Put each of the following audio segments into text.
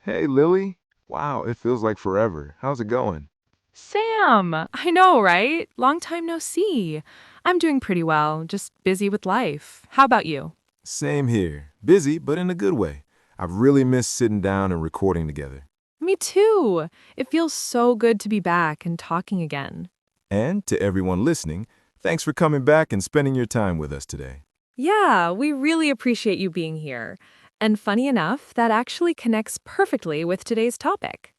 Hey, Lily. Wow, it feels like forever. How's it going? Sam, I know, right? Long time no see. I'm doing pretty well, just busy with life. How about you? Same here. Busy, but in a good way. I've really missed sitting down and recording together. Me too. It feels so good to be back and talking again. And to everyone listening, thanks for coming back and spending your time with us today. Yeah, we really appreciate you being here. And funny enough, that actually connects perfectly with today's topic.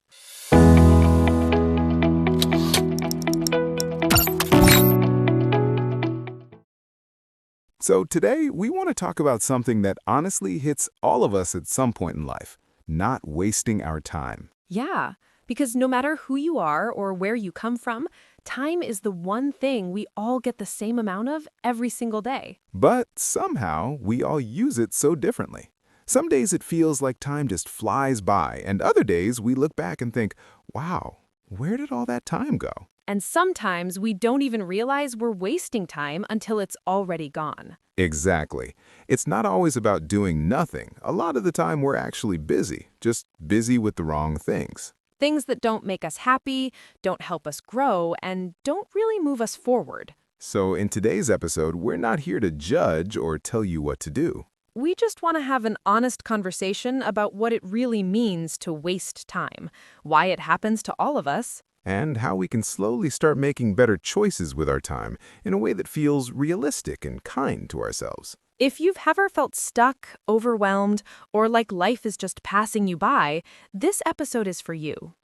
So, today we want to talk about something that honestly hits all of us at some point in life: not wasting our time. Yeah, because no matter who you are or where you come from, time is the one thing we all get the same amount of every single day. But somehow we all use it so differently. Some days it feels like time just flies by, and other days we look back and think, wow, where did all that time go? And sometimes we don't even realize we're wasting time until it's already gone. Exactly. It's not always about doing nothing. A lot of the time we're actually busy, just busy with the wrong things. Things that don't make us happy, don't help us grow, and don't really move us forward. So in today's episode, we're not here to judge or tell you what to do. We just want to have an honest conversation about what it really means to waste time, why it happens to all of us. And how we can slowly start making better choices with our time in a way that feels realistic and kind to ourselves. If you've ever felt stuck, overwhelmed, or like life is just passing you by, this episode is for you.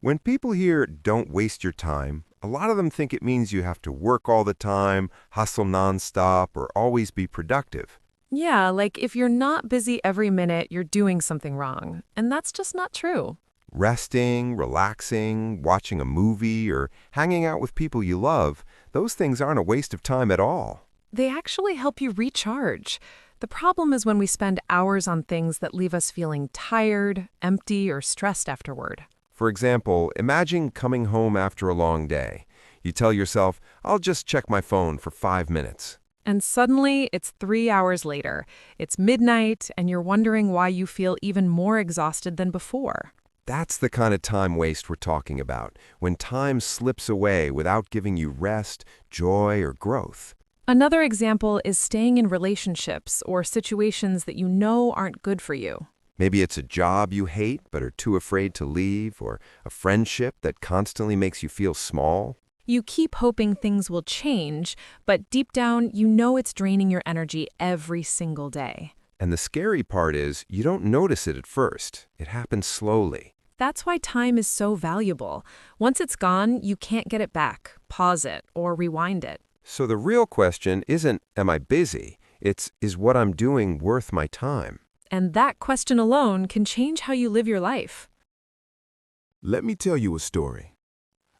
When people hear don't waste your time, a lot of them think it means you have to work all the time, hustle nonstop, or always be productive. Yeah, like if you're not busy every minute, you're doing something wrong. And that's just not true. Resting, relaxing, watching a movie, or hanging out with people you love, those things aren't a waste of time at all. They actually help you recharge. The problem is when we spend hours on things that leave us feeling tired, empty, or stressed afterward. For example, imagine coming home after a long day. You tell yourself, I'll just check my phone for 5 minutes. And suddenly, it's 3 hours later. It's midnight, and you're wondering why you feel even more exhausted than before. That's the kind of time waste we're talking about, when time slips away without giving you rest, joy, or growth. Another example is staying in relationships or situations that you know aren't good for you. Maybe it's a job you hate but are too afraid to leave, or a friendship that constantly makes you feel small. You keep hoping things will change, but deep down, you know it's draining your energy every single day. And the scary part is you don't notice it at first. It happens slowly. That's why time is so valuable. Once it's gone, you can't get it back, pause it, or rewind it. So the real question isn't, am I busy? It's, is what I'm doing worth my time? And that question alone can change how you live your life. Let me tell you a story.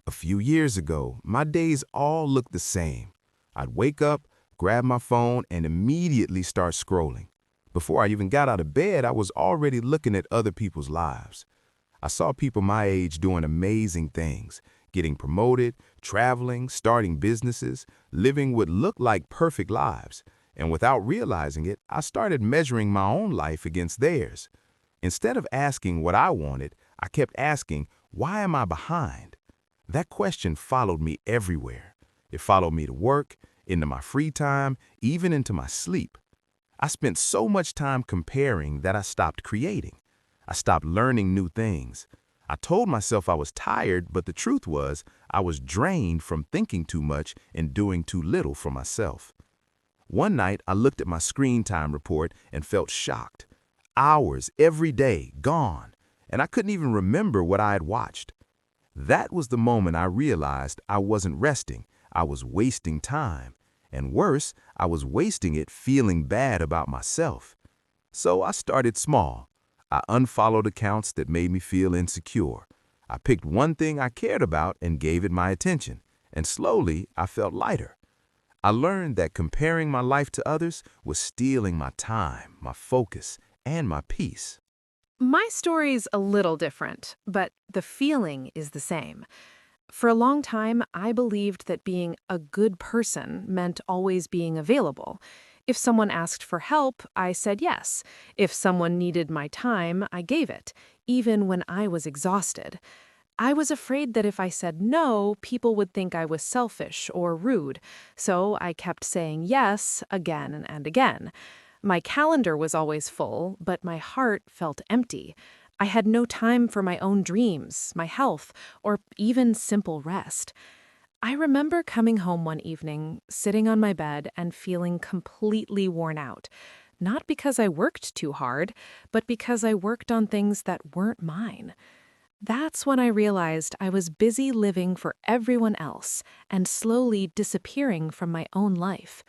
A few years ago, my days all looked the same. I'd wake up, grab my phone, and immediately start scrolling. Before I even got out of bed, I was already looking at other people's lives. I saw people my age doing amazing things, getting promoted, traveling, starting businesses, living what looked like perfect lives. And without realizing it, I started measuring my own life against theirs. Instead of asking what I wanted, I kept asking, why am I behind? That question followed me everywhere. It followed me to work, into my free time, even into my sleep. I spent so much time comparing that I stopped creating. I stopped learning new things. I told myself I was tired, but the truth was I was drained from thinking too much and doing too little for myself. One night, I looked at my screen time report and felt shocked. Hours every day gone, and I couldn't even remember what I had watched. That was the moment I realized I wasn't resting. I was wasting time. And worse, I was wasting it feeling bad about myself. So I started small. I unfollowed accounts that made me feel insecure. I picked one thing I cared about and gave it my attention. And slowly, I felt lighter. I learned that comparing my life to others was stealing my time, my focus, and my peace. My story's a little different, but the feeling is the same. For a long time, I believed that being a good person meant always being available. If someone asked for help, I said yes. If someone needed my time, I gave it, even when I was exhausted. I was afraid that if I said no, people would think I was selfish or rude, so I kept saying yes again and again. My calendar was always full, but my heart felt empty. I had no time for my own dreams, my health, or even simple rest. I remember coming home one evening, sitting on my bed and feeling completely worn out. Not because I worked too hard, but because I worked on things that weren't mine. That's when I realized I was busy living for everyone else and slowly disappearing from my own life.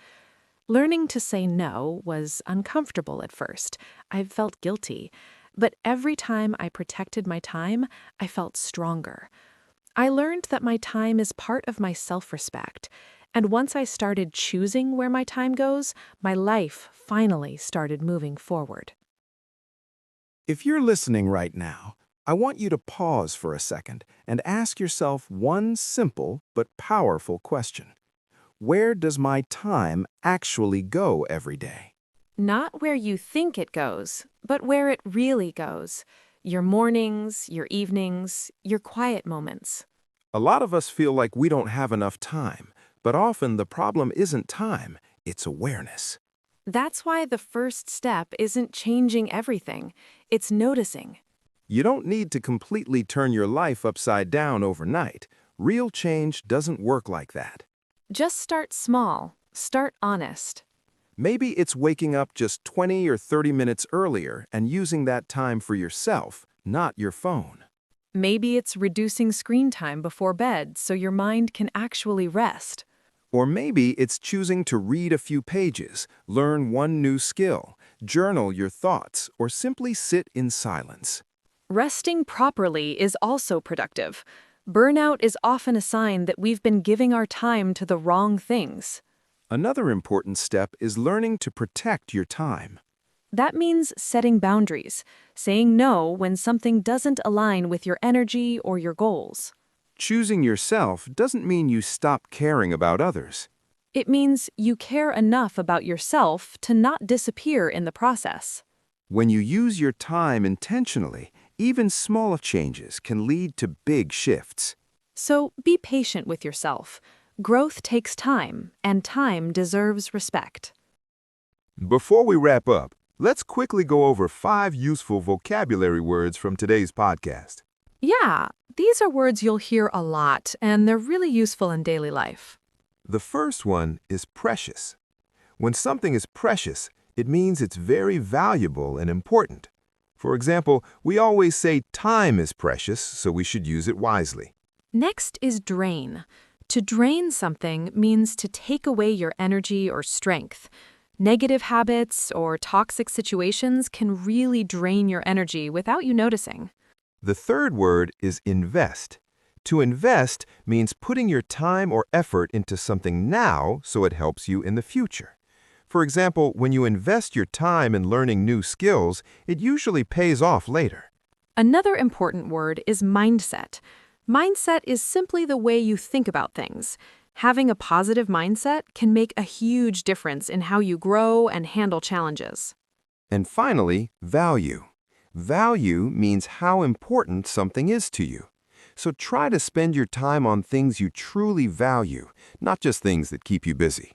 Learning to say no was uncomfortable at first. I felt guilty. But every time I protected my time, I felt stronger. I learned that my time is part of my self-respect. And once I started choosing where my time goes, my life finally started moving forward. If you're listening right now, I want you to pause for a second and ask yourself one simple but powerful question. Where does my time actually go every day? Not where you think it goes, but where it really goes. Your mornings, your evenings, your quiet moments. A lot of us feel like we don't have enough time, but often the problem isn't time, it's awareness. That's why the first step isn't changing everything, it's noticing. You don't need to completely turn your life upside down overnight. Real change doesn't work like that. Just start small, start honest. Maybe it's waking up just 20 or 30 minutes earlier and using that time for yourself, not your phone. Maybe it's reducing screen time before bed so your mind can actually rest. Or maybe it's choosing to read a few pages, learn one new skill, journal your thoughts, or simply sit in silence. Resting properly is also productive. Burnout is often a sign that we've been giving our time to the wrong things. Another important step is learning to protect your time. That means setting boundaries, saying no when something doesn't align with your energy or your goals. Choosing yourself doesn't mean you stop caring about others. It means you care enough about yourself to not disappear in the process. When you use your time intentionally, even small changes can lead to big shifts. So be patient with yourself. Growth takes time, and time deserves respect. Before we wrap up, let's quickly go over 5 useful vocabulary words from today's podcast. Yeah, these are words you'll hear a lot, and they're really useful in daily life. The first one is precious. When something is precious, it means it's very valuable and important. For example, we always say time is precious, so we should use it wisely. Next is drain. To drain something means to take away your energy or strength. Negative habits or toxic situations can really drain your energy without you noticing. The third word is invest. To invest means putting your time or effort into something now so it helps you in the future. For example, when you invest your time in learning new skills, it usually pays off later. Another important word is mindset. Mindset is simply the way you think about things. Having a positive mindset can make a huge difference in how you grow and handle challenges. And finally, value. Value means how important something is to you. So try to spend your time on things you truly value, not just things that keep you busy.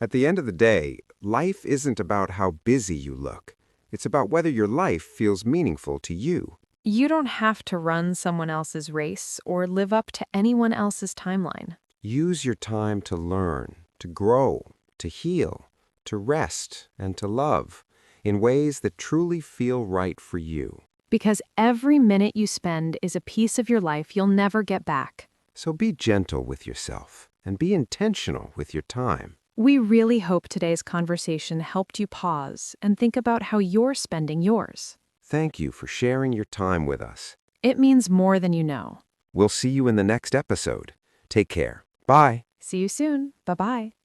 At the end of the day, life isn't about how busy you look. It's about whether your life feels meaningful to you. You don't have to run someone else's race or live up to anyone else's timeline. Use your time to learn, to grow, to heal, to rest, and to love in ways that truly feel right for you. Because every minute you spend is a piece of your life you'll never get back. So be gentle with yourself and be intentional with your time. We really hope today's conversation helped you pause and think about how you're spending yours. Thank you for sharing your time with us. It means more than you know. We'll see you in the next episode. Take care. Bye. See you soon. Bye-bye.